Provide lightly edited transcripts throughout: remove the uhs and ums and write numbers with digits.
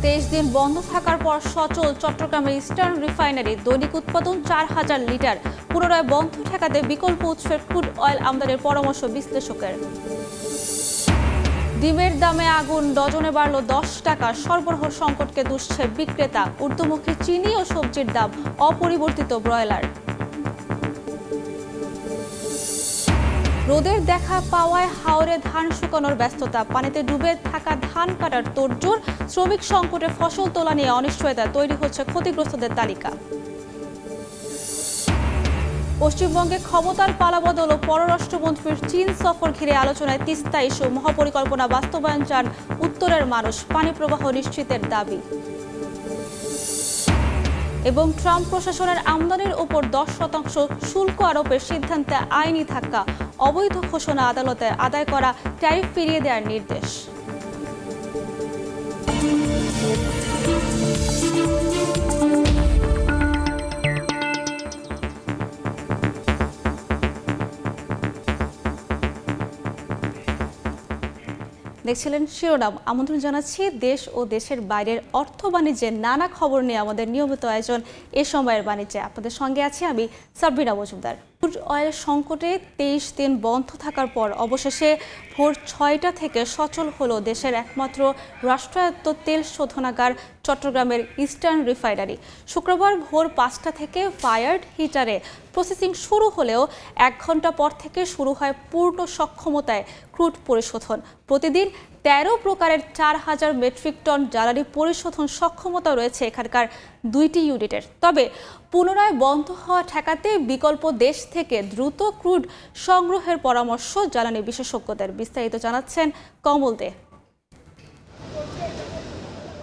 23 দিন বন্ধ থাকার পর সচল চট্টগ্রামের ইস্টার্ন রিফাইনারি দৈনিক উৎপাদন 4,000 লিটার। পুনরায় বন্ধ ঠেকাতে বিকল্প উৎসের ক্রুড অয়েল আমদানির পরামর্শ বিশ্লেষকের। ডিমের দামে আগুন, ডজনে বাড়ল 10 টাকা। সরবরাহ সংকটকে দুষছে বিক্রেতা। ঊর্ধ্বমুখী চিনি ও সবজির দাম অপরিবর্তিত। ব্রয়লার রোদের দেখা পাওয়ায় হাওরে ধান শুকানোর ব্যস্ততা। পানিতে ডুবে থাকা ধান কাটার তোড়জোড়। শ্রমিক সংকটে ফসল তোলা নিয়ে অনিশ্চয়তা। তৈরি হচ্ছে ক্ষতিগ্রস্তদের তালিকা। পশ্চিমবঙ্গে ক্ষমতার পালাবদল ও পররাষ্ট্রমন্ত্রীর চীন সফর ঘিরে আলোচনায় তিস্তা ইস্যু। মহাপরিকল্পনা বাস্তবায়ন চান উত্তরের মানুষ। পানি প্রবাহ নিশ্চিতের দাবি। এবং ট্রাম্প প্রশাসনের আমদানির উপর 10% শুল্ক আরোপের সিদ্ধান্তে আইনি ধাক্কা। অবৈধ ঘোষণা আদালতে আদায় করা ট্যারিফ ফিরিয়ে দেওয়ার নির্দেশ। দেখছিলেন শিরোনাম। আমন্ত্রণ জানাচ্ছি দেশ ও দেশের বাইরের অর্থ বাণিজ্যের নানা খবর নিয়ে আমাদের নিয়মিত আয়োজন এ সময়ের বাণিজ্যে। আপনাদের সঙ্গে আছি আমি সাবরিনা মজুমদার। ক্রুড অয়েল সংকটে 23 দিন বন্ধ থাকার পর অবশেষে ভোর 6টা থেকে সচল হলো দেশের একমাত্র রাষ্ট্রায়ত্ত তেল শোধনাগার চট্টগ্রামের ইস্টার্ন রিফাইনারি। শুক্রবার ভোর 5টা থেকে ফায়ার্ড হিটারে প্রসেসিং শুরু হলেও 1 ঘন্টা পর থেকে শুরু হয় পূর্ণ সক্ষমতায় ক্রুড পরিশোধন। প্রতিদিন 13 প্রকারের 4,000 মেট্রিক টন জ্বালানি পরিশোধন সক্ষমতা রয়েছে এখানকার 2টি ইউনিটের। তবে পুনরায় বন্ধ হওয়া ঠেকাতে বিকল্প দেশ থেকে দ্রুত ক্রুড সংগ্রহের পরামর্শ জ্বালানি বিশেষজ্ঞদের। বিস্তারিত জানাচ্ছেন কমল দে।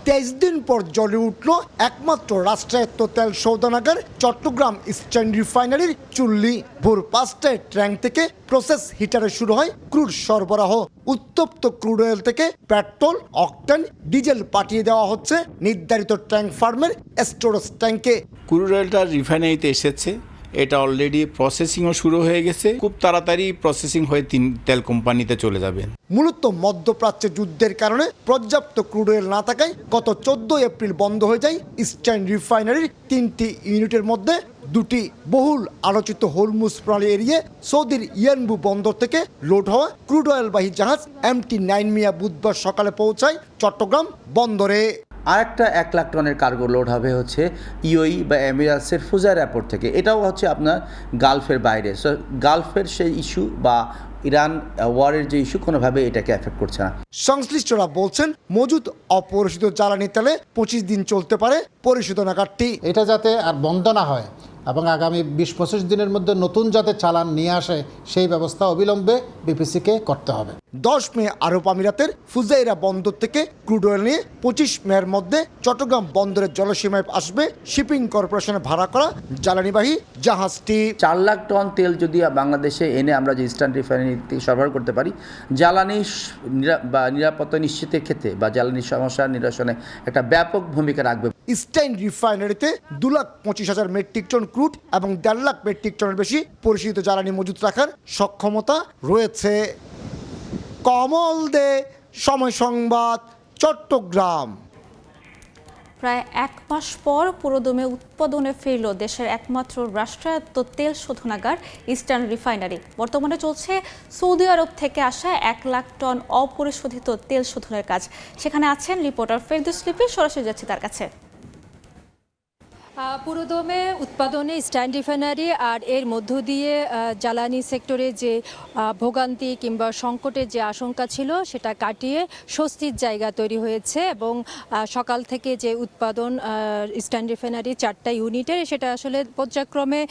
23 দিন পর জ্বলে উঠল একমাত্র রাষ্ট্রায়ত্ত তেল শোধনাগার চট্টগ্রাম ইস্টার্ন রিফাইনারির চুল্লি। ভোর 5টায় ট্যাঙ্ক থেকে প্রসেস হিটারে শুরু হয় ক্রুড সরবরাহ। উত্তপ্ত ক্রুড অয়েল থেকে পেট্রোল, অকটেন, ডিজেল পাঠিয়ে দেওয়া হচ্ছে নির্ধারিত ট্যাঙ্ক ফার্মের স্টোরেজ ট্যাঙ্কে। ক্রুড অয়েলটা রিফাইনারিতে এসেছে, এটা অলরেডি প্রসেসিংও শুরু হয়ে গেছে। খুব তাড়াতাড়ি প্রসেসিং হয়ে তেল কোম্পানিতে চলে যাবে। মূলত মধ্যপ্রাচ্যে যুদ্ধের কারণে পর্যাপ্ত ক্রুড অয়েল না থাকায় গত 14 এপ্রিল বন্ধ হয়ে যায় ইস্টার্ন রিফাইনারির 3টি ইউনিটের মধ্যে 2টি। বহুল আলোচিত হরমুজ প্রণালী এরিয়ে সৌদির ইয়ানবু বন্দর থেকে লোড হওয়া ক্রুড অয়েলবাহী জাহাজ MT9 মিয়া বুধবার সকালে পৌঁছায় চট্টগ্রাম বন্দরে। আরেকটা 1 লাখ টনের কার্গো লোড হবে হচ্ছে ইউএই বা এমিরাটসের ফুজার এয়ারপোর্ট থেকে। এটাও হচ্ছে আপনার গালফের বাইরে। সো গালফের সেই ইস্যু বা ইরান ওয়ারের যে ইস্যু কোনোভাবে এটাকে এফেক্ট করছে না। সংশ্লিষ্টরা বলছেন মজুদ অপরিশোধিত জ্বালানি তেলে 25 দিন চলতে পারে পরিশোধনাগারটি। এটা যাতে আর বন্ধ না হয় এবং আগামী 20-25 দিনের মধ্যে নতুন যাতে চালান নিয়ে আসে সেই ব্যবস্থা অবিলম্বে বিপিসিকে করতে হবে। 10 মে আরব আমিরাতের ফুজাইরা বন্দর থেকে ক্রুড অয়েল নিয়ে 25 মের মধ্যে চট্টগ্রাম বন্দরের জলসীমায় আসবে শিপিং কর্পোরেশনের ভাড়া করা জ্বালানিবাহী জাহাজটি। 4 লাখ টন তেল যদি বাংলাদেশে এনে আমরা যে ইস্টার্ন রিফাইনারিতে সরবরাহ করতে পারি, জ্বালানি বা নিরাপত্তা নিশ্চিতের ক্ষেত্রে বা জ্বালানির সমস্যা নিরসনে একটা ব্যাপক ভূমিকা রাখবে। ইস্টার্ন রিফাইনারিতে 2,25,000 মেট্রিক টন ক্রুড এবং 1.5 লাখ মেট্রিক টনের বেশি পরিশোধিত জ্বালানি মজুত রাখার সক্ষমতা রয়েছে। কমল দে, সময় সংবাদ, চট্টগ্রাম। প্রায় 1 মাস পর পুরোদমে উৎপাদনে ফিরল দেশের একমাত্র রাষ্ট্রায়ত্ত তেল শোধনাগার ইস্টার্ন রিফাইনারি। বর্তমানে চলছে সৌদি আরব থেকে আসা 1 লাখ টন অপরিশোধিত তেল শোধনের কাজ। সেখানে আছেন রিপোর্টার ফেরদৌস লিপি। সরাসরি যাচ্ছি তার কাছে। পুরোদমে উৎপাদনে ইস্টার্ন রিফাইনারি আর এর মধ্য দিয়ে জ্বালানি সেক্টরে যে ভোগান্তি কিংবা সংকটের যে আশঙ্কা ছিল সেটা কাটিয়ে স্বস্তির জায়গা তৈরি হয়েছে। এবং সকাল থেকে যে উৎপাদন ইস্টার্ন রিফাইনারি 4টা ইউনিটের, সেটা আসলে পর্যায়ক্রমে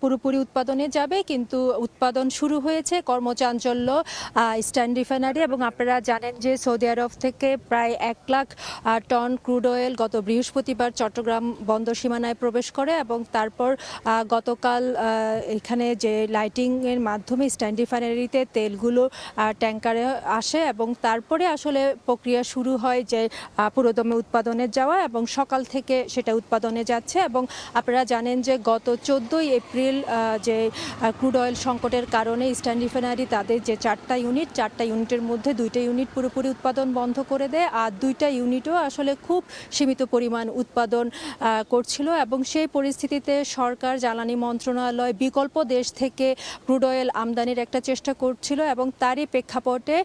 পুরোপুরি উৎপাদনে যাবে, কিন্তু উৎপাদন শুরু হয়েছে। কর্মচাঞ্চল্য ইস্টার্ন রিফাইনারি। এবং আপনারা জানেন যে সৌদি আরব থেকে প্রায় 1 লাখ টন ক্রুড অয়েল গত বৃহস্পতিবার চট্টগ্রাম বন্দর সীমানায় প্রবেশ করে এবং তারপর গতকাল এখানে যে লাইটিংয়ের মাধ্যমে স্ট্যান্ড রিফাইনারিতে তেলগুলো ট্যাঙ্কারে আসে এবং তারপরে আসলে প্রক্রিয়া শুরু হয় যে পুরোদমে উৎপাদনে যাওয়া এবং সকাল থেকে সেটা উৎপাদনে যাচ্ছে। এবং আপনারা জানেন যে গত 14ই এপ্রিল যে ক্রুড অয়েল সংকটের কারণে স্ট্যান্ড রিফাইনারি তাদের যে 4টা ইউনিটের মধ্যে 2টা ইউনিট পুরোপুরি উৎপাদন বন্ধ করে দেয়, আর 2টা ইউনিটও আসলে খুব সীমিত পরিমাণ উৎপাদন করছিল। এবং সেই পরিস্থিতিতে সরকার জ্বালানি মন্ত্রণালয় বিকল্প দেশ থেকে ক্রুড অয়েল আমদানির একটা চেষ্টা করছিল এবং তারই প্রেক্ষাপটে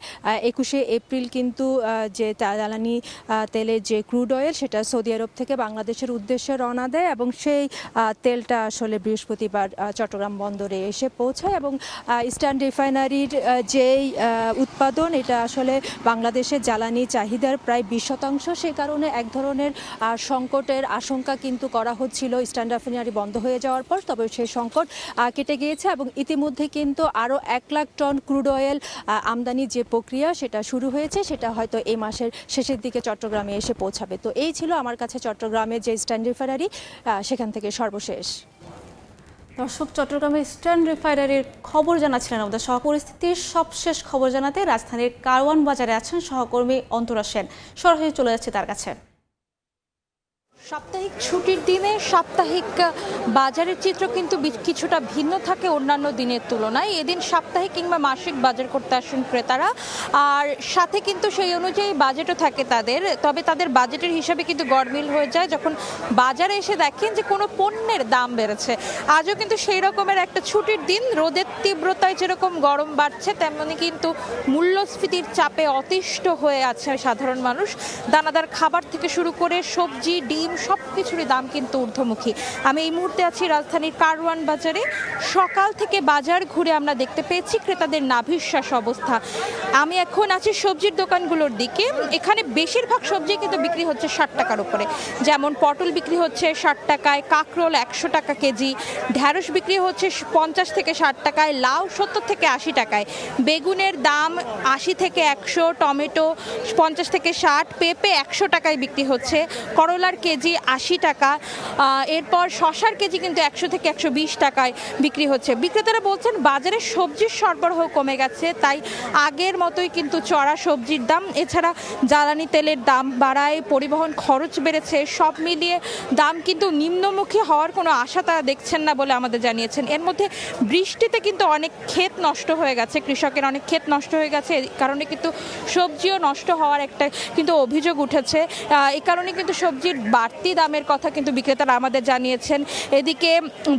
21শে এপ্রিল কিন্তু যে জ্বালানি তেলের যে ক্রুড অয়েল সেটা সৌদি আরব থেকে বাংলাদেশের উদ্দেশ্যে রওনা দেয় এবং সেই তেলটা আসলে বৃহস্পতিবার চট্টগ্রাম বন্দরে এসে পৌঁছায়। এবং স্ট্যান্ড রিফাইনারির যেই উৎপাদন এটা আসলে বাংলাদেশের জ্বালানি চাহিদার প্রায় 20%, সে কারণে এক ধরনের সংকটের আশঙ্কা কিন্তু করা হচ্ছিল স্ট্যান্ড রিফাইনারি বন্ধ হয়ে যাওয়ার পর। তবে সেই সংকট কেটে গিয়েছে এবং ইতিমধ্যে কিন্তু আরও 1 লাখ টন ক্রুড অয়েল আমদানির যে প্রক্রিয়া সেটা শুরু হয়েছে, সেটা হয়তো এই মাসের শেষের দিকে চট্টগ্রামে এসে পৌঁছাবে। তো এই ছিল আমার কাছে চট্টগ্রামের যে স্ট্যান্ড রিফাইনারি সেখান থেকে সর্বশেষ। দর্শক, চট্টগ্রামের স্ট্যান্ড রিফাইনারির খবর জানাচ্ছিলেন আমাদের সহপরিস্থিতির সবশেষ খবর জানাতে রাজধানীর কারওয়ান বাজারে আছেন সহকর্মী অন্তরা সেন। সরাসরি চলে যাচ্ছে তার কাছে। সাপ্তাহিক ছুটির দিনে সাপ্তাহিক বাজারের চিত্র কিন্তু কিছুটা ভিন্ন থাকে অন্যান্য দিনের তুলনায়। এদিন সাপ্তাহিক কিংবা মাসিক বাজার করতে আসেন ক্রেতারা, আর সাথে কিন্তু সেই অনুযায়ী বাজেটও থাকে তাদের। তবে তাদের বাজেটের হিসাবে কিন্তু গড়মিল হয়ে যায় যখন বাজারে এসে দেখেন যে কোনো পণ্যের দাম বেড়েছে। আজও কিন্তু সেই রকমের একটা ছুটির দিন, রোদের তীব্রতায় যেরকম গরম বাড়ছে তেমনি কিন্তু মূল্যস্ফীতির চাপে অতিষ্ঠ হয়ে আছে সাধারণ মানুষ। দানাদার খাবার থেকে শুরু করে সবজি, ডিম সব কিছুরই দাম কিন্তু ঊর্ধ্বমুখী। আমি এই মুহূর্তে আছি রাজধানীর কারওয়ান বাজারে। সকাল থেকে বাজার ঘুরে আমরা দেখতে পেয়েছি ক্রেতাদের নাভিশ্বাস অবস্থা। আমি এখন আছি সবজির দোকানগুলোর দিকে। এখানে বেশিরভাগ সবজি কিন্তু বিক্রি হচ্ছে 60 টাকার উপরে। যেমন পটল বিক্রি হচ্ছে 60 টাকায়, কাঁকরোল 100 টাকা কেজি, ঢ্যাঁড়স বিক্রি হচ্ছে 50 থেকে 60 টাকায়, লাউ 70 থেকে 80 টাকায়, বেগুনের দাম 80 থেকে 100, টমেটো 50 থেকে 60, পেঁপে 100 টাকায় বিক্রি হচ্ছে, করলার কেজি 80 টাকা, এরপর শশার কেজি কিন্তু 100 থেকে 120 টাকায় বিক্রি হচ্ছে। বিক্রেতারা বলছেন বাজারে সবজির সরবরাহ কমে গেছে, তাই আগের মতোই কিন্তু চড়া সবজির দাম। এছাড়া জ্বালানি তেলের দাম বাড়ায়, পরিবহন খরচ বেড়েছে, সব মিলিয়ে দাম কিন্তু নিম্নমুখী হওয়ার কোনো আশা তারা দেখছেন না বলে আমাদের জানিয়েছেন। এর মধ্যে বৃষ্টিতে কিন্তু অনেক ক্ষেত নষ্ট হয়ে গেছে, কৃষকের অনেক ক্ষেত নষ্ট হয়ে গেছে, এই কারণে কিন্তু সবজিও নষ্ট হওয়ার একটা কিন্তু অভিযোগ উঠেছে। এই কারণে কিন্তু সবজির বাড়তি দামের কথা কিন্তু বিক্রেতারা আমাদের জানিয়েছেন। এদিকে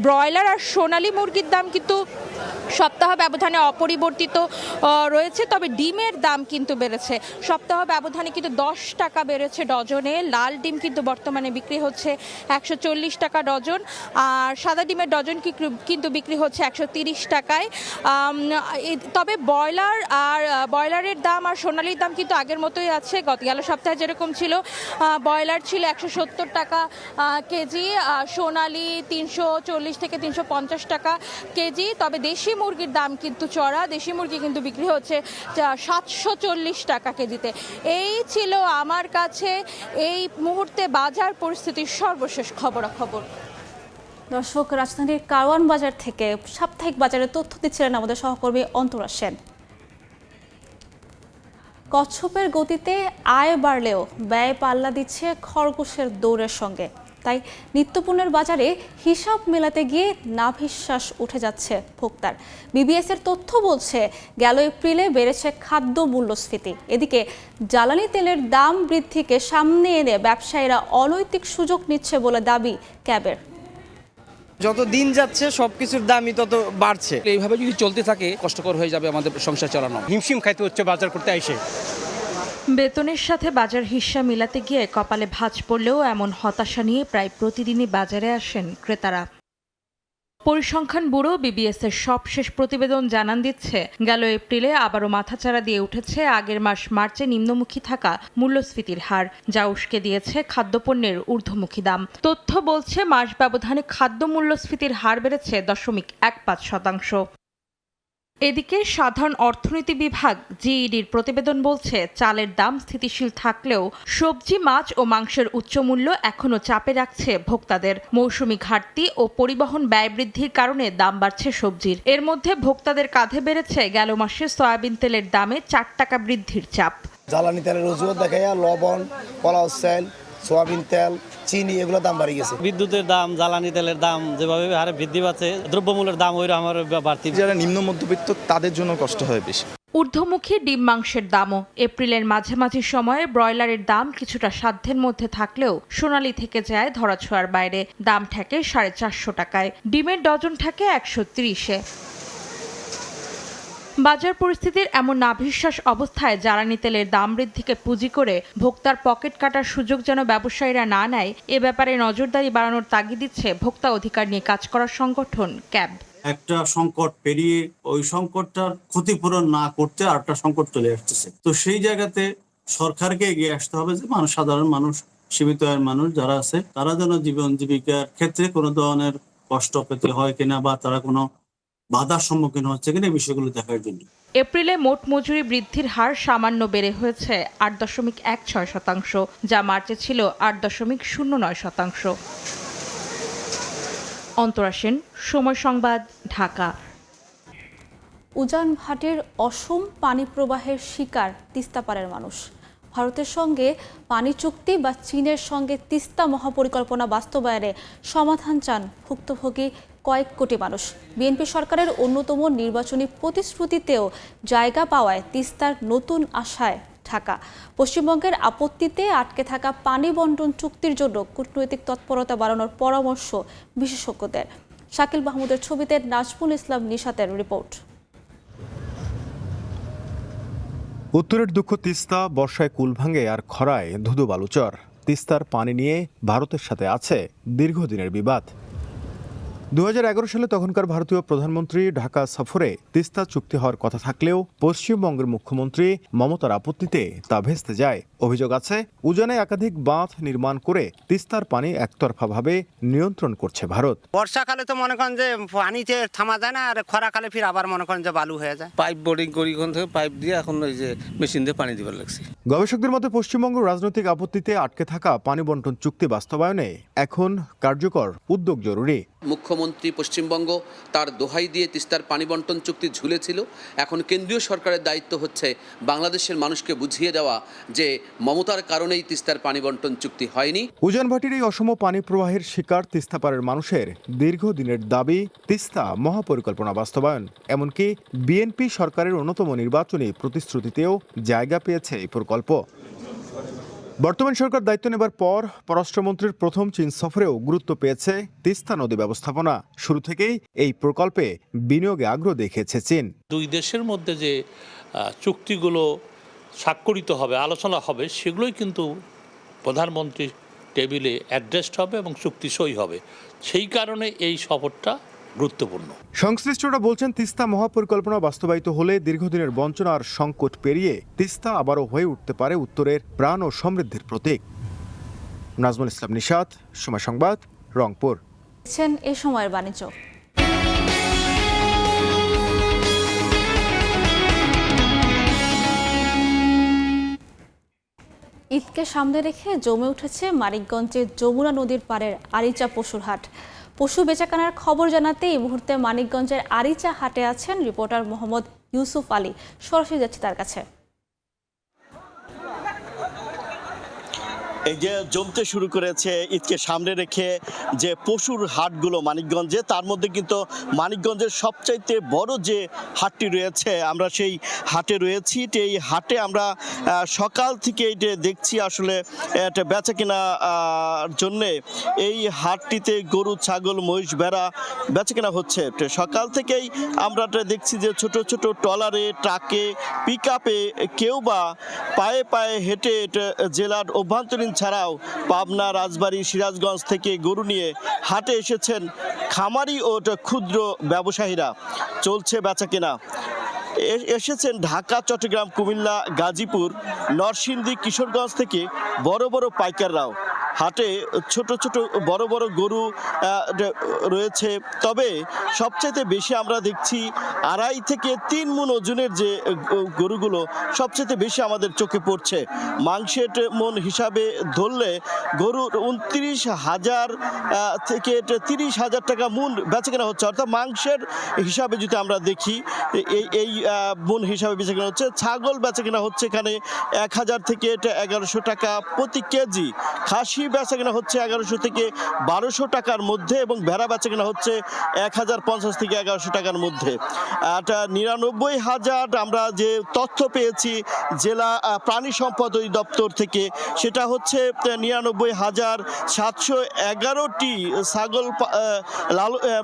ব্রয়লার আর সোনালী মুরগির দাম কিন্তু সপ্তাহ ব্যবধানে অপরিবর্তিত রয়েছে, তবে ডিমের দাম কিন্তু বেড়েছে। সপ্তাহ ব্যবধানে কিন্তু 10 টাকা বেড়েছে ডজনে। লাল ডিম কিন্তু বর্তমানে বিক্রি হচ্ছে 140 টাকা ডজন, আর সাদা ডিমের ডজন কিন্তু বিক্রি হচ্ছে 130 টাকায়। তবে ব্রয়লারের দাম আর সোনালির দাম কিন্তু আগের মতোই আছে। গেল সপ্তাহে যেরকম ছিল, ব্রয়লার ছিল 170 টাকা কেজি, সোনালি 340 থেকে 350 টাকা কেজি। তবে দেশি মুরগির দাম কিন্তু চড়া, দেশি মুরগি কিন্তু বিক্রি হচ্ছে 740 টাকা কেজিতে। এই ছিল আমার কাছে এই মুহূর্তে বাজার পরিস্থিতির সর্বশেষ খবরাখবর। দর্শক, রাজধানীর কারওয়ান বাজার থেকে সাপ্তাহিক বাজারের তথ্য দিচ্ছিলেন আমাদের সহকর্মী অন্তরা সেন। কচ্ছপের গতিতে আয় বাড়লেও ব্যয় পাল্লা দিচ্ছে খরগোশের দৌড়ের সঙ্গে। তাই নিত্যপণ্যের বাজারে হিসাব মেলাতে গিয়ে নাভিশ্বাস উঠে যাচ্ছে ভোক্তার। বিবিএস-এর তথ্য বলছে গেল এপ্রিলে বেড়েছে খাদ্য মূল্যস্ফীতি। এদিকে জ্বালানি তেলের দাম বৃদ্ধিকে সামনে এনে ব্যবসায়ীরা অনৈতিক সুযোগ নিচ্ছে বলে দাবি ক্যাবের। যত দিন যাচ্ছে সবকিছুর দামই তত বাড়ছে। এইভাবে যদি চলতে থাকে কষ্টকর হয়ে যাবে আমাদের সংসার চালানো। হিমশিম খাইতে হচ্ছে বাজার করতে আইসে। বেতনের সাথে বাজার হিস্যা মিলাতে গিয়ে কপালে ভাঁজ পড়লেও এমন হতাশা নিয়ে প্রায় প্রতিদিনই বাজারে আসেন ক্রেতারা। পরিসংখ্যান ব্যুরো বিবিএস-এর সবশেষ প্রতিবেদন জানান দিচ্ছে গেল এপ্রিলে আবারও মাথাচাড়া দিয়ে উঠেছে আগের মাস মার্চে নিম্নমুখী থাকা মূল্যস্ফীতির হার, যা উস্কে দিয়েছে খাদ্যপণ্যের ঊর্ধ্বমুখী দাম। তথ্য বলছে মাস ব্যবধানে খাদ্য মূল্যস্ফীতির হার বেড়েছে 0.15%। এদিকে সাধারণ অর্থনীতি বিভাগ জিইডির প্রতিবেদন বলছে চালের দাম স্থিতিশীল থাকলেও সবজি, মাছ ও মাংসের উচ্চমূল্য এখনও চাপে রাখছে ভোক্তাদের। মৌসুমি ঘাটতি ও পরিবহন ব্যয় বৃদ্ধির কারণে দাম বাড়ছে সবজির। এর মধ্যে ভোক্তাদের কাঁধে বেড়েছে গেল মাসে সয়াবিন তেলের দামে 4 টাকা বৃদ্ধির চাপ। জ্বালানি তেলের অজুহাত দেখাইয়া লবণ, কলাও তেল, সোয়াবিন তেল, চিনি এগুলো দাম বাড়ি গেছে। বিদ্যুতের দাম, জ্বালানি তেলের দাম যেভাবে হারে বৃদ্ধি পাচ্ছে, দ্রব্যমূল্যের দাম ওই আমার বাড়তি। যারা নিম্ন মধ্যবিত্ত তাদের জন্য কষ্ট হয় বেশি। ঊর্ধ্বমুখী ডিম মাংসের দামও এপ্রিলের মাঝামাঝি সময়ে ব্রয়লারের দাম কিছুটা সাধ্যের মধ্যে থাকলেও সোনালী থেকে যায় ধরাছোঁয়ার বাইরে। দাম ঠেকে 450 টাকায়, ডিমের ডজন ঠেকে 130-এ। বাজার পরিস্থিতির এমন নাভিশ্বাস অবস্থায় জ্বালানি তেলের দাম বৃদ্ধিকে পুঁজি করে ভোক্তার পকেট কাটার সুযোগ যেন ব্যবসায়ীরা না নেয়, এ ব্যাপারে নজরদারি বাড়ানোর তাগিদ দিচ্ছে ভোক্তা অধিকার নিয়ে কাজ করার সংগঠন ক্যাব। একটা সংকট পেরিয়ে ওই সংকটটার ক্ষতিপূরণ না করতে আরেকটা সংকট চলে আসতেছে। তো সেই জায়গাতে সরকারকে এগিয়ে আসতে হবে যে সাধারণ মানুষ, সীমিত আয়ের মানুষ যারা আছে তারা যেন জীবন জীবিকার ক্ষেত্রে কোনো ধরনের কষ্ট পেতে হয় কিনা বা তারা কোনো বাধার সম্মুখীন হচ্ছে কিনা এই বিষয়গুলো দেখার জন্য। এপ্রিলে মোট মজুরি বৃদ্ধির হার সামান্য বেড়ে হয়েছে 8.16%, যা মার্চে ছিল 8.09%। অন্তরা সেন, সময় সংবাদ, ঢাকা। উজান ভাটির অসম পানি প্রবাহের শিকার তিস্তাপাড়ের মানুষ। ভারতের সঙ্গে পানি চুক্তি বা চীনের সঙ্গে তিস্তা মহাপরিকল্পনা বাস্তবায়নে সমাধান চান ভুক্তভোগী কয়েক কোটি মানুষ। বিএনপি সরকারের অন্যতম নির্বাচনী প্রতিশ্রুতিতেও জায়গা পাওয়ায় তিস্তার নতুন আশায় ঢাকা। পশ্চিমবঙ্গের আপত্তিতে আটকে থাকা পানি বন্টন চুক্তির জন্য কূটনৈতিক তৎপরতা বাড়ানোর পরামর্শ বিশেষজ্ঞদের। শাকিল মাহমুদের ছবিতে নাজমুল ইসলাম নিশাতের রিপোর্ট। উত্তরের দুঃখ তিস্তা, বর্ষায় কুল ভাঙে আর খরায় ধুধু বালুচর। তিস্তার পানি নিয়ে ভারতের সাথে আছে দীর্ঘদিনের বিবাদ। 2011 সালে তখনকার ভারতীয় প্রধানমন্ত্রী ঢাকা সফরে তিস্তা চুক্তি হওয়ার কথা থাকলেও পশ্চিমবঙ্গের মুখ্যমন্ত্রী মমতার আপত্তিতে তা ভেস্তে যায়। অভিযোগ আছে উজানে একাধিক বাঁধ নির্মাণ করে তিস্তার পানি একতরফাভাবে নিয়ন্ত্রণ করছে ভারত। বর্ষাকালে তো মনে করেন যে পানিতে থামা যায় না, আর খরাকালে ফির আবার মনে করেন যে বালু হয়ে যায়। পাইপ বোর্ডিং করি থেকে পাইপ দিয়ে এখন ওই যে মেশিন দিয়ে পানি দিবার লাগছে। গবেষকদের মতে পশ্চিমবঙ্গ রাজনৈতিক আপত্তিতে আটকে থাকা পানি বন্টন চুক্তি বাস্তবায়নে এখন কার্যকর উদ্যোগ জরুরি। মুখ্যমন্ত্রী পশ্চিমবঙ্গ তার দোহাই দিয়ে তিস্তার পানি বন্টন চুক্তি ঝুলেছিল। এখন কেন্দ্রীয় সরকারের দায়িত্ব হচ্ছে বাংলাদেশের মানুষকে বুঝিয়ে দেওয়া যে মমতার কারণেই তিস্তার পানি বন্টন চুক্তি হয়নি। উজান ভাটির এই অসম পানি প্রবাহের শিকার তিস্তাপাড়ের মানুষের দীর্ঘদিনের দাবি তিস্তা মহাপরিকল্পনা বাস্তবায়ন। এমনকি বিএনপি সরকারের অন্যতম নির্বাচনী প্রতিশ্রুতিতেও জায়গা পেয়েছে এই প্রকল্প। বর্তমান সরকার দায়িত্ব নেবার পর পররাষ্ট্রমন্ত্রীর প্রথম চীন সফরেও গুরুত্ব পেয়েছে তিস্তা নদী ব্যবস্থাপনা। শুরু থেকেই এই প্রকল্পে বিনিয়োগে আগ্রহ দেখিয়েছে চীন। দুই দেশের মধ্যে যে চুক্তিগুলো স্বাক্ষরিত হবে, আলোচনা হবে, সেগুলোই কিন্তু প্রধানমন্ত্রীর টেবিলে অ্যাড্রেসড হবে এবং চুক্তি সই হবে। সেই কারণে এই সফরটা গুরুত্বপূর্ণ। সংশ্লিষ্টরা বলছেন তিস্তা মহাপরিকল্পনা বাস্তবায়িত হলে দীর্ঘদিনের বঞ্চনার সংকট পেরিয়ে তিস্তা আবারও হয়ে উঠতে পারে উত্তরের প্রাণ ও সমৃদ্ধির প্রতীক। নাজমুল ইসলাম নিশাত, সময় সংবাদ, রংপুর। এ সময়ের বাণিজ্য। ঈদকে সামনে রেখে জমে উঠেছে মানিকগঞ্জের যমুনা নদীর পাড়ের আরিচা পশুর হাট। পশু বেচাকেনার খবর জানাতে এই মুহূর্তে মানিকগঞ্জের আরিচা হাটে আছেন রিপোর্টার মোহাম্মদ ইউসুফ আলী। সরাসরি যাচ্ছি তার কাছে। এই যে জমতে শুরু করেছে ঈদকে সামনে রেখে যে পশুর হাটগুলো মানিকগঞ্জে, তার মধ্যে কিন্তু মানিকগঞ্জের সবচাইতে বড় যে হাটটি রয়েছে, আমরা সেই হাটে রয়েছি। এই হাটে আমরা সকাল থেকে এইটা দেখছি আসলে এটা বেচা কেনা জন্যে এই হাটটিতে গরু, ছাগল, মহিষ, ভেড়া বেচা কেনা হচ্ছে। সকাল থেকেই আমরা দেখছি যে ছোট ছোট ট্রলারে, ট্রাকে, পিক আপে, কেউ বা পায়ে পায়ে হেঁটে জেলার অভ্যন্তরীণ ছাড়াও পাবনা, রাজবাড়ী, সিরাজগঞ্জ থেকে গরু নিয়ে হাটে এসেছেন খামারি ও ক্ষুদ্র ব্যবসায়ীরা। চলছে বেচাকেনা। এসেছেন ঢাকা, চট্টগ্রাম, কুমিল্লা, গাজীপুর, নরসিংদী, কিশোরগঞ্জ থেকে বড় বড় পাইকাররাও। হাটে ছোট ছোট বড় বড় গরু রয়েছে, তবে সবচেয়ে বেশি আমরা দেখছি 2.5 থেকে 3 মণ ওজনের যে গরুগুলো সবচেয়ে বেশি আমাদের চোখে পড়ছে। মাংসের মন হিসাবে ধরলে গরুর 29,000 থেকে 30,000 টাকা মন বেচাকেনা হচ্ছে, অর্থাৎ মাংসের হিসাবে যদি আমরা দেখি এই মন হিসাবে বেচাকেনা হচ্ছে। ছাগল বেচাকেনা হচ্ছে এখানে 1,000 থেকে 1100 টাকা প্রতি কেজি, খাসি বেচাকেনা হচ্ছে 1100 থেকে 1200 টাকার মধ্যে এবং ভেড়া বেচাকেনা হচ্ছে 1050 থেকে 1100 টাকার মধ্যে। 99,000 আমরা যে তথ্য পেয়েছি জেলা প্রাণী সম্পদ অধিদপ্তর থেকে, সেটা হচ্ছে 99,711টি ছাগল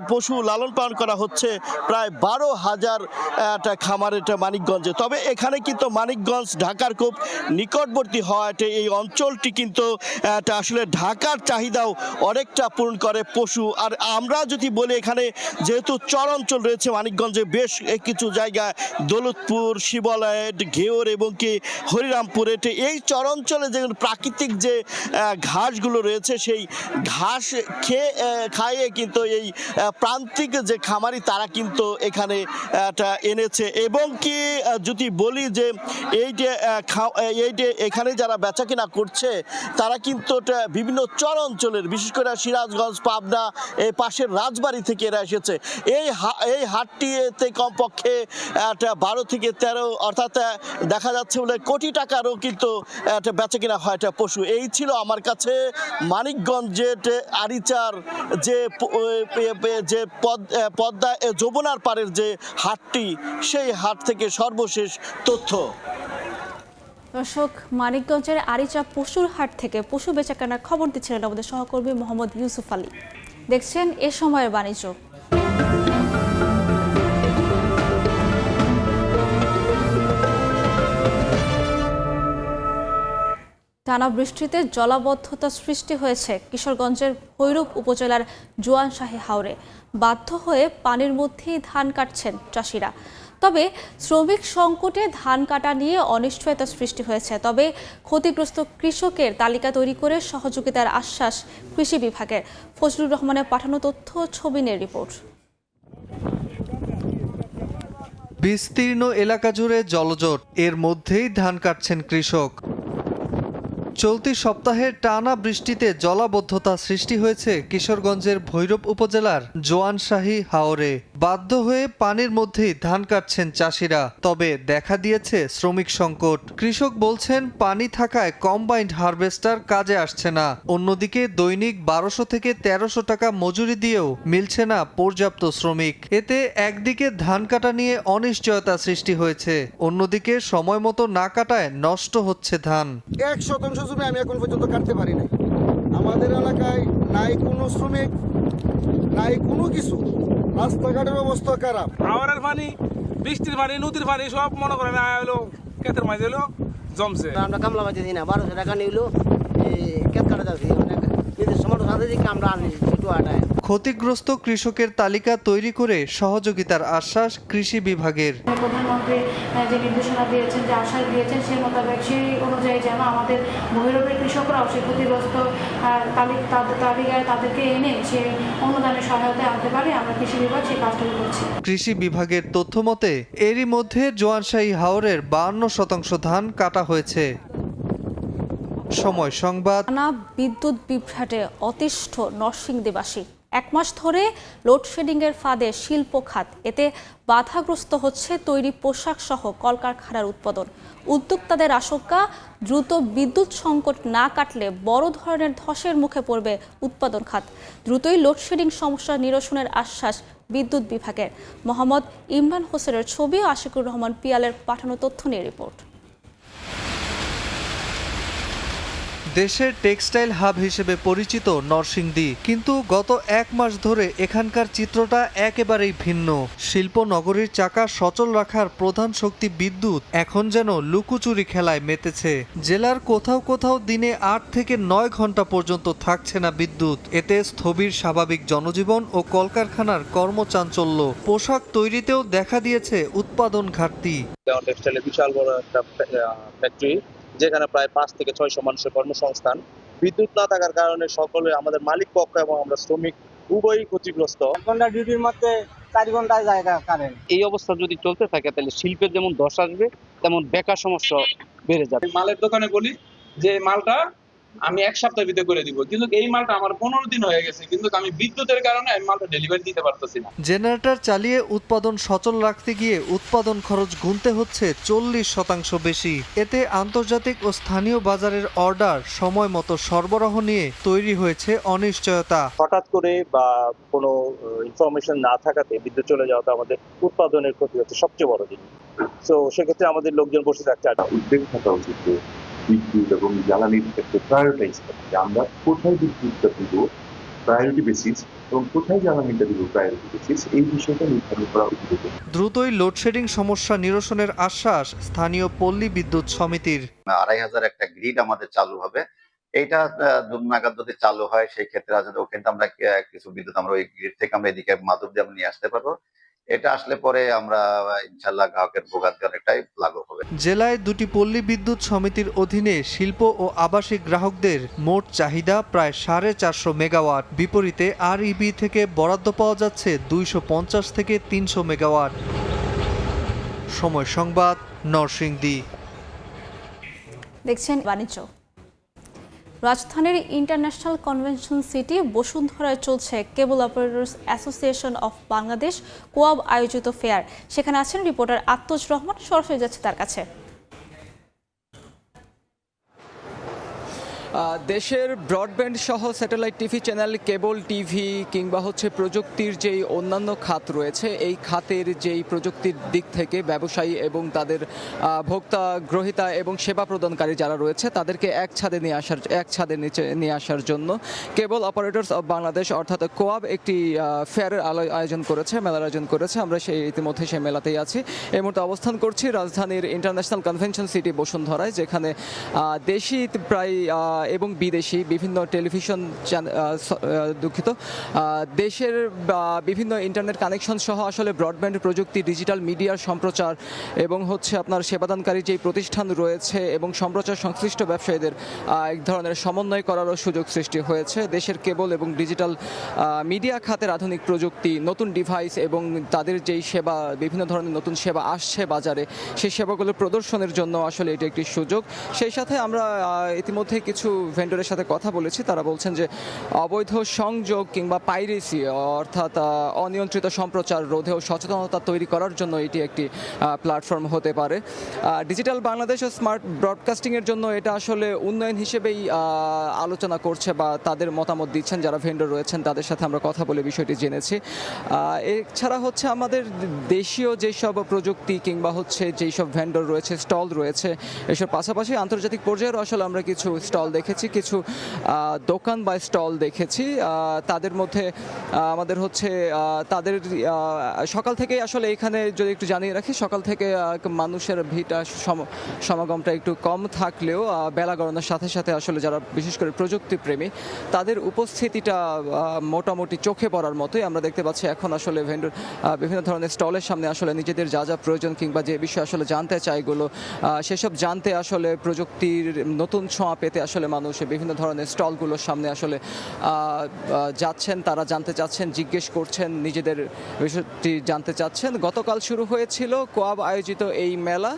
পশু লালন পালন করা হচ্ছে প্রায় 12,000 খামারের মানিকগঞ্জে। তবে এখানে কিন্তু মানিকগঞ্জ ঢাকার খুব নিকটবর্তী হওয়াতে এই অঞ্চলটি কিন্তু আসলে ঢাকার চাহিদাও অনেকটা পূরণ করে পশু। আর আমরা যদি বলি এখানে যেহেতু চর অঞ্চল রয়েছে মানিকগঞ্জে বেশ কিছু জায়গায়, দৌলতপুর, শিবলয়েড, ঘেওর এবং কি হরিরামপুরে, এই চর অঞ্চলে যে প্রাকৃতিক যে ঘাসগুলো রয়েছে সেই ঘাস খাইয়ে কিন্তু এই প্রান্তিক যে খামারি তারা কিন্তু এখানে এনেছে। এবং কি যদি বলি যে এই যে এখানে যারা বেচাকেনা করছে তারা কিন্তু বিভিন্ন চর অঞ্চলের, বিশেষ করে সিরাজগঞ্জ, পাবনা, এই পাশের রাজবাড়ী থেকে এরা এসেছে। এই হাটটিতে কমপক্ষে 12 থেকে 13 অর্থাৎ দেখা যাচ্ছে বলে কোটি টাকারও কিন্তু বেচাকেনা হয় পশু। এই ছিল আমার কাছে মানিকগঞ্জের আরিচার যে পদ্মা যমুনার পাড়ের যে হাটটি, সেই হাট থেকে সর্বশেষ তথ্য। দর্শক, মানিকগঞ্জের আরিচা পশুর হাট থেকে পশু বেচাকেনার খবর দিচ্ছিলেন আমাদের সহকর্মী মোহাম্মদ ইউসুফ আলী। দেখছেন এ সময়ের বাণিজ্য। টানা বৃষ্টিতে জলাবদ্ধতা সৃষ্টি হয়েছে কিশোরগঞ্জের ভৈরব উপজেলার জোয়ানশাহী হাওরে। বাধ্য হয়ে পানির মধ্যেই ধান কাটছেন চাষিরা। তবে শ্রমিক সংকটে ধান কাটা নিয়ে অনিশ্চয়তা সৃষ্টি হয়েছে। তবে ক্ষতিগ্রস্ত কৃষকের তালিকা তৈরি করে সহযোগিতার আশ্বাস কৃষি বিভাগের। ফজলুর রহমানের পাঠানো তথ্য, ছবিনের রিপোর্ট। বিস্তীর্ণ এলাকা জুড়ে জলজট, এর মধ্যেই ধান কাটছেন কৃষক। চলতি সপ্তাহে টানা বৃষ্টিতে জলাবদ্ধতা সৃষ্টি হয়েছে কিশোরগঞ্জের ভৈরব উপজেলার জোয়ানশাহী হাওরে। বাধ্য হয়ে পানির মধ্যেই ধান কাটছেন চাষিরা। তবে দেখা দিয়েছে শ্রমিক সংকট। কৃষক বলছেন পানি থাকায় কম্বাইন্ড হারভেস্টার কাজে আসছে না। অন্যদিকে দৈনিক 1200 থেকে 1300 টাকা মজুরি দিয়েও মিলছে না পর্যাপ্ত শ্রমিক। এতে একদিকে ধান কাটা নিয়ে অনিশ্চয়তা সৃষ্টি হয়েছে, অন্যদিকে সময় মতো না কাটায় নষ্ট হচ্ছে ধান। 100% জমি আমি এখন পর্যন্ত কাটতে পারি নাই। আমাদের এলাকায় নাই কোনো শ্রমিক, নাই কোনো কিছু, রাস্তাঘাটের অবস্থা খারাপ। হাওরের পানি, বৃষ্টির পানি, নদীর পানি সব মনে করেন হলো ক্ষেতের মাঝে হলো জমছে। আমরা কামলা মাঝে দিই না, 1200 টাকা নিলো ক্ষেত কাটা যাচ্ছে, নিজের সমর্থ সাথে দিকে আমরা আনি একটু আটায়। ক্ষতিগ্রস্ত কৃষকের তালিকা তৈরি করে সহযোগিতার আশ্বাস কৃষি বিভাগের। প্রধানমন্ত্রী যে নির্দেশনা দিয়েছেন, যে আশ্বাস দিয়েছেন, সেই মোতাবেক সেই অনুযায়ী যেন আমাদের ভৈরবের কৃষকরাও সেই ক্ষতিগ্রস্ত তালিকায় তাদেরকে এনে সেই অনুদানের সহায়তায় আনতে পারে, আমরা কৃষি বিভাগ সেই কাজটা করছি। কৃষি বিভাগের তথ্য মতে এরই মধ্যে জোয়ানশাহী হাওরের 52% ধান কাটা হয়েছে। সময় সংবাদ। বিদ্যুৎ বিভ্রাটে অতিষ্ঠ নরসিংদীবাসী। 1 মাস ধরে লোডশেডিংয়ের ফাঁদে শিল্প খাত, এতে বাধাগ্রস্ত হচ্ছে তৈরি পোশাক সহ কলকারখানার উৎপাদন। উদ্যোক্তাদের আশঙ্কা, দ্রুত বিদ্যুৎ সংকট না কাটলে বড় ধরনের ধসের মুখে পড়বে উৎপাদন খাত। দ্রুতই লোডশেডিং সমস্যা নিরসনের আশ্বাস বিদ্যুৎ বিভাগের। মোহাম্মদ ইমরান হোসেনের ছবি ও আশিকুর রহমান পিয়ালের পাঠানো তথ্য নিয়ে রিপোর্ট। দেশের টেক্সটাইল হাব হিসেবে পরিচিত নরসিংদী, কিন্তু গত 1 মাস ধরে এখানকার চিত্রটা একেবারেই ভিন্ন। শিল্প নগরীর চাকা সচল রাখার প্রধান শক্তি বিদ্যুৎ এখন যেন লুকোচুরি খেলায় মেতেছে। জেলার কোথাও কোথাও দিনে 8 থেকে 9 ঘন্টা পর্যন্ত থাকছে না বিদ্যুৎ। এতে স্থবির স্বাভাবিক জনজীবন ও কলকারখানার কর্মচাঞ্চল্য। পোশাক তৈরিতেও দেখা দিয়েছে উৎপাদন ঘাটতি। টেক্সটাইলের বিশাল বড় একটা ফ্যাক্টরি, যেখানে প্রায় 5 থেকে 600 মানুষের কর্মসংস্থান। বিদ্যুৎ না থাকার কারণে সকলে আমাদের মালিক পক্ষ এবং আমরা শ্রমিক উভয়ই ক্ষতিগ্রস্ত। 1 ঘন্টা ডিউটির মধ্যে 4 ঘন্টায় জায়গা কারেন্ট। এই অবস্থা যদি চলতে থাকে তাহলে শিল্পের যেমন ধস আসবে তেমন বেকার সমস্যা বেড়ে যাবে। মালের দোকানে বলি যে মালটা আমি 1 সপ্তাহের ভিতরে করে দিব, কিন্তু এই মালটা আমার 15 দিন হয়ে গেছে, কিন্তু আমি বিদ্যুতের কারণে আমি মালটা ডেলিভারি দিতে পারতেছি না। জেনারেটর চালিয়ে উৎপাদন সচল রাখতে গিয়ে উৎপাদন খরচ গুনতে হচ্ছে 40% বেশি। এতে আন্তর্জাতিক ও স্থানীয় বাজারের অর্ডার সময় মতো সরবরাহ নিয়ে তৈরি হয়েছে অনিশ্চয়তা। হঠাৎ করে বা কোনো ইনফরমেশন না থাকাতে বিদ্যুৎ চলে যাওয়াতে আমাদের উৎপাদনের ক্ষতি হচ্ছে সবচেয়ে বড় জিনিস। তো সেক্ষেত্রে আমাদের লোকজন বসে থাকছে। উদ্বেগ থাকা উচিত বিদ্যুৎ এবং জ্বালানির ক্ষেত্রে প্রায়োরিটাইজ করতে, আমরা কোথায় বিদ্যুৎটা দিব প্রায়োরিটি বেসিস এবং কোথায় জ্বালানিটা দিব প্রায়োরিটি বেসিস, এই বিষয়টা নির্ধারণ করা উচিত। দ্রুতই লোডশেডিং সমস্যা নিরসনের আশ্বাস স্থানীয় পল্লী বিদ্যুৎ সমিতির। 2500 একটা গ্রিড আমাদের চালু হবে, এইটা নাগাদ যদি চালু হয় সেই ক্ষেত্রে ওখানে আমরা কিছু বিদ্যুৎ আমরা ওই গ্রিড থেকে আমরা এদিকে মাধব দিয়ে নিয়ে আসতে পারবো। এটা আসলে পরে আমরা ইনশাআল্লাহ গ্রাহকের ভোগান্তি অনেকটাই লাঘব হবে। জেলায় 2টি পল্লী বিদ্যুৎ সমিতির অধীনে শিল্প ও আবাসিক গ্রাহকদের মোট চাহিদা প্রায় 450 মেগাওয়াট। বিপরীতে আরইবি থেকে বরাদ্দ পাওয়া যাচ্ছে 250 থেকে 300 মেগাওয়াট। সময় সংবাদ, নরসিংদী। দেখছেন বাণিজ্য। রাজধানীর ইন্টারন্যাশনাল কনভেনশন সিটি বসুন্ধরায় চলছে কেবল অপারেটর্স অ্যাসোসিয়েশন অফ বাংলাদেশ কোয়াব আয়োজিত ফেয়ার। সেখানে আছেন রিপোর্টার আত্মজ রহমান, সরাসরি যাচ্ছে তার কাছে। দেশের ব্রডব্যান্ড সহ satellite TV channel, cable TV কিংবা হচ্ছে প্রযুক্তির যেই অন্যান্য খাত রয়েছে, এই খাতের যেই প্রযুক্তির দিক থেকে ব্যবসায়ী এবং তাদের ভোক্তা গ্রহীতা এবং সেবা প্রদানকারী যারা রয়েছে তাদেরকে এক ছাদের নিচে নিয়ে আসার জন্য কেবল অপারেটর্স অফ বাংলাদেশ অর্থাৎ কোয়াব একটি ফেয়ারের আয়োজন করেছে, মেলার আয়োজন করেছে। আমরা ইতিমধ্যে সেই মেলাতেই আছি। এই মুহূর্তে অবস্থান করছি রাজধানীর ইন্টারন্যাশনাল কনভেনশন সিটি বসুন্ধরায়, যেখানে দেশি প্রায় এবং বিদেশি বিভিন্ন টেলিভিশন দেশের বিভিন্ন ইন্টারনেট কানেকশন সহ আসলে ব্রডব্যান্ড প্রযুক্তি, ডিজিটাল মিডিয়ার সম্প্রচার এবং হচ্ছে আপনার সেবাদানকারী যেই প্রতিষ্ঠান রয়েছে এবং সম্প্রচার সংশ্লিষ্ট ব্যবসায়ীদের এক ধরনের সমন্বয় করারও সুযোগ সৃষ্টি হয়েছে। দেশের কেবল এবং ডিজিটাল মিডিয়া খাতের আধুনিক প্রযুক্তি, নতুন ডিভাইস এবং তাদের যেই সেবা, বিভিন্ন ধরনের নতুন সেবা আসছে বাজারে, সেই সেবাগুলো প্রদর্শনের জন্য আসলে এটি একটি সুযোগ। সেই সাথে আমরা ইতিমধ্যে কিছু ভেন্ডরের সাথে কথা বলেছি। তারা বলছেন যে অবৈধ সংযোগ কিংবা পাইরেসি অর্থাৎ অনিয়ন্ত্রিত সম্প্রচার রোধেও সচেতনতা তৈরি করার জন্য এটি একটি প্ল্যাটফর্ম হতে পারে। ডিজিটাল বাংলাদেশ ও স্মার্ট ব্রডকাস্টিংয়ের জন্য এটা আসলে উন্নয়ন হিসেবেই আলোচনা করছে বা তাদের মতামত দিচ্ছেন যারা ভেন্ডর রয়েছেন, তাদের সাথে আমরা কথা বলে বিষয়টি জেনেছি। এছাড়া হচ্ছে আমাদের দেশীয় যেসব প্রযুক্তি কিংবা হচ্ছে যেই সব ভেন্ডর রয়েছে, স্টল রয়েছে, এসব পাশাপাশি আন্তর্জাতিক পর্যায়েরও আসলে আমরা কিছু স্টল দেখেছি, কিছু দোকান বা স্টল দেখেছি। তাদের মধ্যে আমাদের হচ্ছে তাদের সকাল থেকে আসলে এখানে যদি একটু জানিয়ে রাখি, সকাল থেকে মানুষের ভিড়টা সমাগমটা একটু কম থাকলেও বেলা গড়ানোর সাথে সাথে আসলে যারা বিশেষ করে প্রযুক্তি প্রেমী তাদের উপস্থিতিটা মোটামুটি চোখে পড়ার মতোই আমরা দেখতে পাচ্ছি। এখন আসলে ভেন্ডর বিভিন্ন ধরনের স্টলের সামনে আসলে নিজেদের যা যা প্রয়োজন কিংবা যে বিষয়ে আসলে জানতে চায় এগুলো সেসব জানতে আসলে প্রযুক্তির নতুন ছোঁয়া পেতে আসলে মানুষ বিভিন্ন ধরনের স্টলগুলোর সামনে আসলে যাচ্ছেন, তারা জানতে চাচ্ছেন, জিজ্ঞেস করছেন, নিজেদের বিষয়টি জানতে চাচ্ছেন। গতকাল শুরু হয়েছিল কোয়াব আয়োজিত এই মেলা,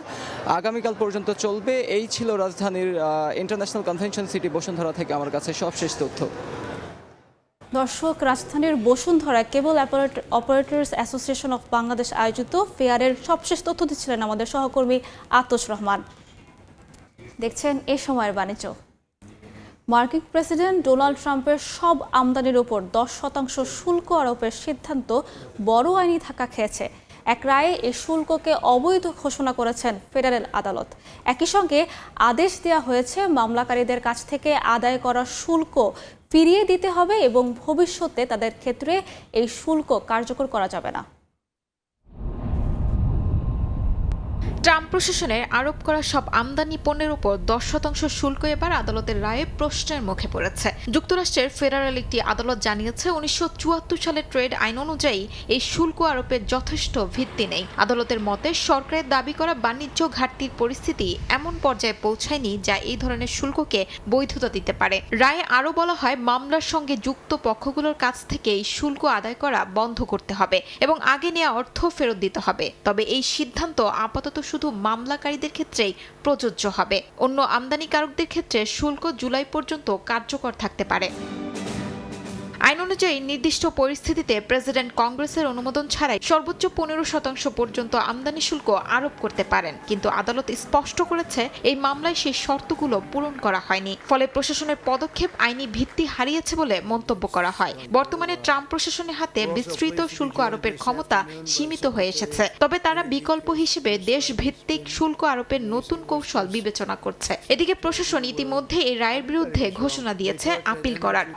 আগামীকাল পর্যন্ত চলবে। এই ছিল রাজধানীর ইন্টারন্যাশনাল কনভেনশন সিটি বসুন্ধরা থেকে আমার কাছে সবশেষ তথ্য। দর্শক, রাজধানীর বসুন্ধরা কেবল অপারেটর্স অ্যাসোসিয়েশন অফ বাংলাদেশ আয়োজিত ফেয়ারের সবশেষ তথ্য দিচ্ছিলেন আমাদের সহকর্মী আতোশ রহমান। দেখছেন এ সময়ের বাণিজ্য। মার্কিন প্রেসিডেন্ট ডোনাল্ড ট্রাম্পের সব আমদানির ওপর 10% শুল্ক আরোপের সিদ্ধান্ত বড় আইনি ধাক্কা খেয়েছে। এক রায়ে এই শুল্ককে অবৈধ ঘোষণা করেছেন ফেডারেল আদালত। একই সঙ্গে আদেশ দেওয়া হয়েছে মামলাকারীদের কাছ থেকে আদায় করা শুল্ক ফিরিয়ে দিতে হবে এবং ভবিষ্যতে তাদের ক্ষেত্রে এই শুল্ক কার্যকর করা যাবে না। ট্রাম্প প্রশাসনের আরোপ করা সব আমদানি পণ্যের উপর 10% শুল্ক এবার আদালতের রায়ে প্রশ্নের মুখে পড়েছে। যুক্তরাষ্ট্রের ফেডারেল একটি আদালত জানিয়েছে 1974 সালের ট্রেড আইন অনুযায়ী এই শুল্ক আরোপের যথেষ্ট ভিত্তি নেই। আদালতের মতে সরকারের দাবি করা বাণিজ্য ঘাটতির পরিস্থিতি এমন পর্যায়ে পৌঁছায়নি যা এই ধরনের শুল্ককে বৈধতা দিতে পারে। রায়ে আরও বলা হয় মামলার সঙ্গে যুক্ত পক্ষগুলোর কাছ থেকে এই শুল্ক আদায় করা বন্ধ করতে হবে এবং আগে নেওয়া অর্থ ফেরত দিতে হবে। তবে এই সিদ্ধান্ত আপাতত শুধু মামলাকারীদের ক্ষেত্রেই প্রযোজ্য হবে। অন্য আমদানিকারকদের ক্ষেত্রে শুল্ক জুলাই পর্যন্ত কার্যকর থাকতে পারে। আইন অনুযায়ী নির্দিষ্ট পরিস্থিতিতে প্রেসিডেন্ট কংগ্রেসের অনুমোদন ছাড়াই সর্বোচ্চ 15% পর্যন্ত আমদানি শুল্ক আরোপ করতে পারেন, কিন্তু আদালত স্পষ্ট করেছে এই মামলায় সেই শর্তগুলো পূরণ করা হয়নি। ফলে প্রশাসনের পদক্ষেপ আইনি ভিত্তি হারিয়েছে বলে মন্তব্য করা হয়। বর্তমানে ট্রাম্প প্রশাসনের হাতে বিস্তৃত শুল্ক আরোপের ক্ষমতা সীমিত হয়ে এসেছে, তবে তারা বিকল্প হিসেবে দেশভিত্তিক শুল্ক আরোপের নতুন কৌশল বিবেচনা করছে। এদিকে প্রশাসন ইতিমধ্যে এই রায়ের বিরুদ্ধে ঘোষণা দিয়েছে আপিল করার।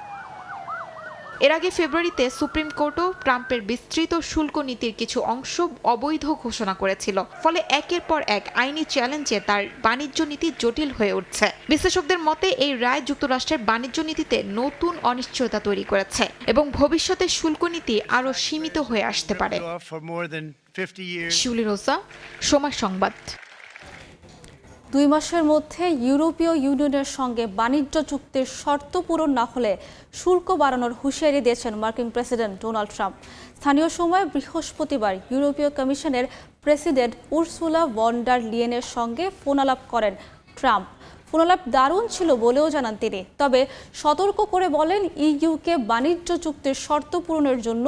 এর আগে ফেব্রুয়ারিতে সুপ্রিম কোর্টও ট্রাম্পের বিস্তৃত শুল্ক নীতির কিছু অংশ অবৈধ ঘোষণা করেছিল। ফলে একের পর এক আইনি চ্যালেঞ্জে তার বাণিজ্য নীতি জটিল হয়ে উঠছে। বিশ্লেষকদের মতে এই রায় যুক্তরাষ্ট্রের বাণিজ্য নীতিতে নতুন অনিশ্চয়তা তৈরি করেছে এবং ভবিষ্যতে শুল্ক নীতি আরও সীমিত হয়ে আসতে পারে। শিউলি রোজা, সময় সংবাদ। 2 মাসের মধ্যে ইউরোপীয় ইউনিয়নের সঙ্গে বাণিজ্য চুক্তির শর্ত পূরণ না হলে শুল্ক বাড়ানোর হুঁশিয়ারি দিয়েছেন মার্কিন প্রেসিডেন্ট ডোনাল্ড ট্রাম্প। স্থানীয় সময় বৃহস্পতিবার ইউরোপীয় কমিশনের প্রেসিডেন্ট উর্সুলা ভন ডার লিয়েনের সঙ্গে ফোনালাপ করেন ট্রাম্প। ফোনালাপ দারুণ ছিল বলেও জানান তিনি, তবে সতর্ক করে বলেন ইইউকে বাণিজ্য চুক্তির শর্ত পূরণের জন্য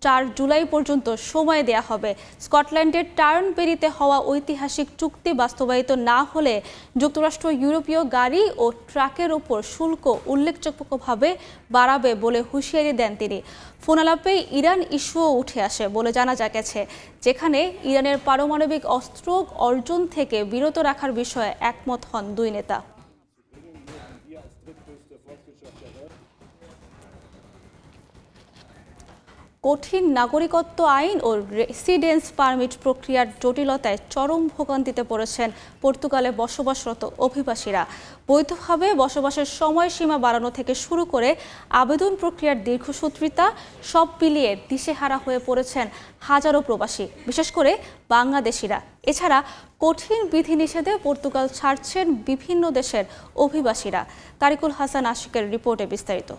4 জুলাই পর্যন্ত সময় দেয়া হবে। স্কটল্যান্ডের টার্নবেরিতে হওয়া ঐতিহাসিক চুক্তি বাস্তবায়িত না হলে যুক্তরাষ্ট্র ইউরোপীয় গাড়ি ও ট্রাকের ওপর শুল্ক উল্লেখযোগ্যভাবে বাড়াবে বলে হুঁশিয়ারি দেন তিনি। ফোনালাপে ইরান ইস্যুও উঠে আসে বলে জানা গেছে, যেখানে ইরানের পারমাণবিক অস্ত্র অর্জন থেকে বিরত রাখার বিষয়ে একমত হন 2 নেতা। কঠিন নাগরিকত্ব আইন ও রেসিডেন্স পারমিট প্রক্রিয়ার জটিলতায় চরম ভোগান্তিতে পড়েছেন পর্তুগালে বসবাসরত অভিবাসীরা। বৈধভাবে বসবাসের সময়সীমা বাড়ানো থেকে শুরু করে আবেদন প্রক্রিয়ার দীর্ঘসূত্রিতা সব মিলিয়ে দিশেহারা হয়ে পড়েছেন হাজারো প্রবাসী, বিশেষ করে বাংলাদেশিরা। এছাড়া কঠিন বিধিনিষেধে পর্তুগাল ছাড়ছেন বিভিন্ন দেশের অভিবাসীরা। তারিকুল হাসান আশিকের রিপোর্টে বিস্তারিত।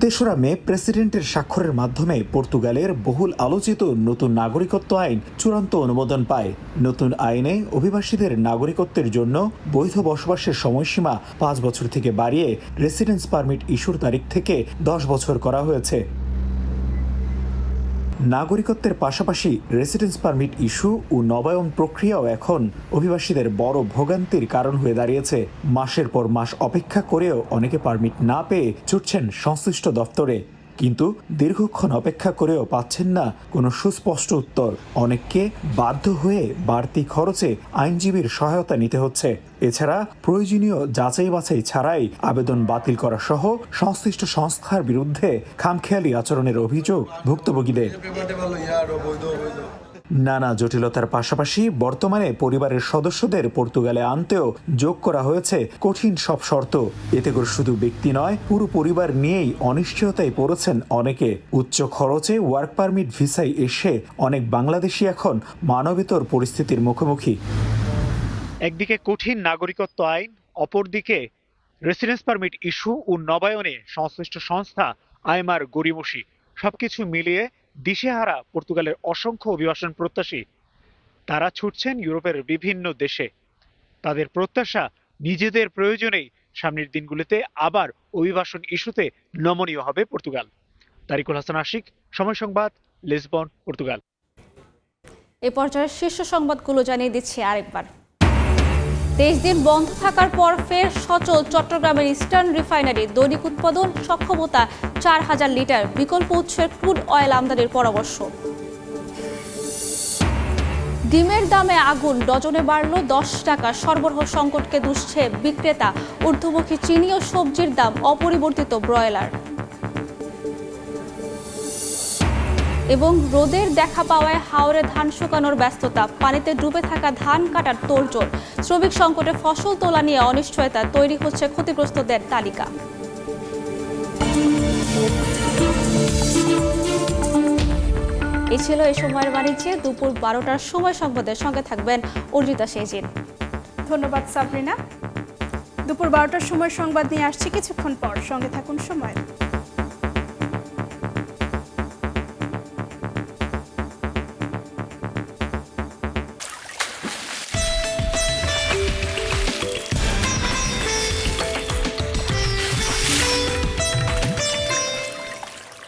3রা মে প্রেসিডেন্টের স্বাক্ষরের মাধ্যমে পর্তুগালের বহুল আলোচিত নতুন নাগরিকত্ব আইন চূড়ান্ত অনুমোদন পায়। নতুন আইনে অভিবাসীদের নাগরিকত্বের জন্য বৈধ বসবাসের সময়সীমা 5 বছর থেকে বাড়িয়ে রেসিডেন্স পারমিট ইস্যুর তারিখ থেকে 10 বছর করা হয়েছে। নাগরিকত্বের পাশাপাশি রেসিডেন্স পারমিট ইস্যু ও নবায়ন প্রক্রিয়াও এখন অভিবাসীদের বড় ভোগান্তির কারণ হয়ে দাঁড়িয়েছে। মাসের পর মাস অপেক্ষা করেও অনেকে পারমিট না পেয়ে ছুটছেন সংশ্লিষ্ট দপ্তরে, কিন্তু দীর্ঘক্ষণ অপেক্ষা করেও পাচ্ছেন না কোনো সুস্পষ্ট উত্তর। অনেককে বাধ্য হয়ে বাড়তি খরচে আইনজীবীর সহায়তা নিতে হচ্ছে। এছাড়া প্রয়োজনীয় যাচাই বাছাই ছাড়াই আবেদন বাতিল করা সহ সংশ্লিষ্ট সংস্থার বিরুদ্ধে খামখেয়ালি আচরণের অভিযোগ ভুক্তভোগীদের। নানা জটিলতার পাশাপাশি বর্তমানে পরিবারের সদস্যদের পর্তুগালে আনতেও যোগ করা হয়েছে কঠিন সব শর্ত। এতে করে শুধু ব্যক্তি নয়, পুরো পরিবার নিয়েই অনিশ্চয়তায় পড়েছেন অনেকে। উচ্চ খরচে ওয়ার্ক পারমিট ভিসায় এসে অনেক বাংলাদেশি এখন মানবেতর পরিস্থিতির মুখোমুখি। একদিকে কঠিন নাগরিকত্ব আইন, অপরদিকে রেসিডেন্স পারমিট ইস্যু ও নবায়নে সংশ্লিষ্ট সংস্থা আইমার গড়িমসি। সবকিছু মিলিয়ে দিশেহারা পর্তুগালের অসংখ্য অভিবাসন প্রত্যাশী। তারা ছুটছেন ইউরোপের বিভিন্ন দেশে। তাদের প্রত্যাশা নিজেদের প্রয়োজনেই সামনের দিনগুলিতে আবার অভিবাসন ইস্যুতে নমনীয় হবে পর্তুগাল। তারিকুল হাসান আশিক, সময় সংবাদ, লিসবন, পর্তুগাল। এই পর্যায়ে শীর্ষ সংবাদগুলো জানিয়ে দিচ্ছি আরেকবার। 23 দিন বন্ধ থাকার পর ফের সচল চট্টগ্রামের ইস্টার্ন রিফাইনারি। দৈনিক উৎপাদন সক্ষমতা 4000 লিটার। বিকল্প উৎসের ক্রুড অয়েল আমদানির পরামর্শ। ডিমের দামে আগুন, ডজনে বাড়ল 10 টাকা। সরবরাহ সংকটকে দুষছে বিক্রেতা। ঊর্ধ্বমুখী চিনি ও সবজির দাম অপরিবর্তিত ব্রয়লার। এবং রোদের দেখা পাওয়ায় হাওরে ধান শুকানোর ব্যস্ততা, পানিতে ডুবে থাকা ধান কাটার তোড়জোড়, শ্রমিক সংকটে ফসল তোলা নিয়ে অনিশ্চয়তা, তৈরি হচ্ছে ক্ষতিগ্রস্তদের তালিকা। এই ছিল এই সময়ের বাণিজ্যে। দুপুর 12টার সময় সংবাদের সঙ্গে থাকবেন অর্জিতা শেজিন। ধন্যবাদ সাবরিনা। দুপুর 12টার সময় সংবাদ নিয়ে আসছি কিছুক্ষণ পর, সঙ্গে থাকুন সময়।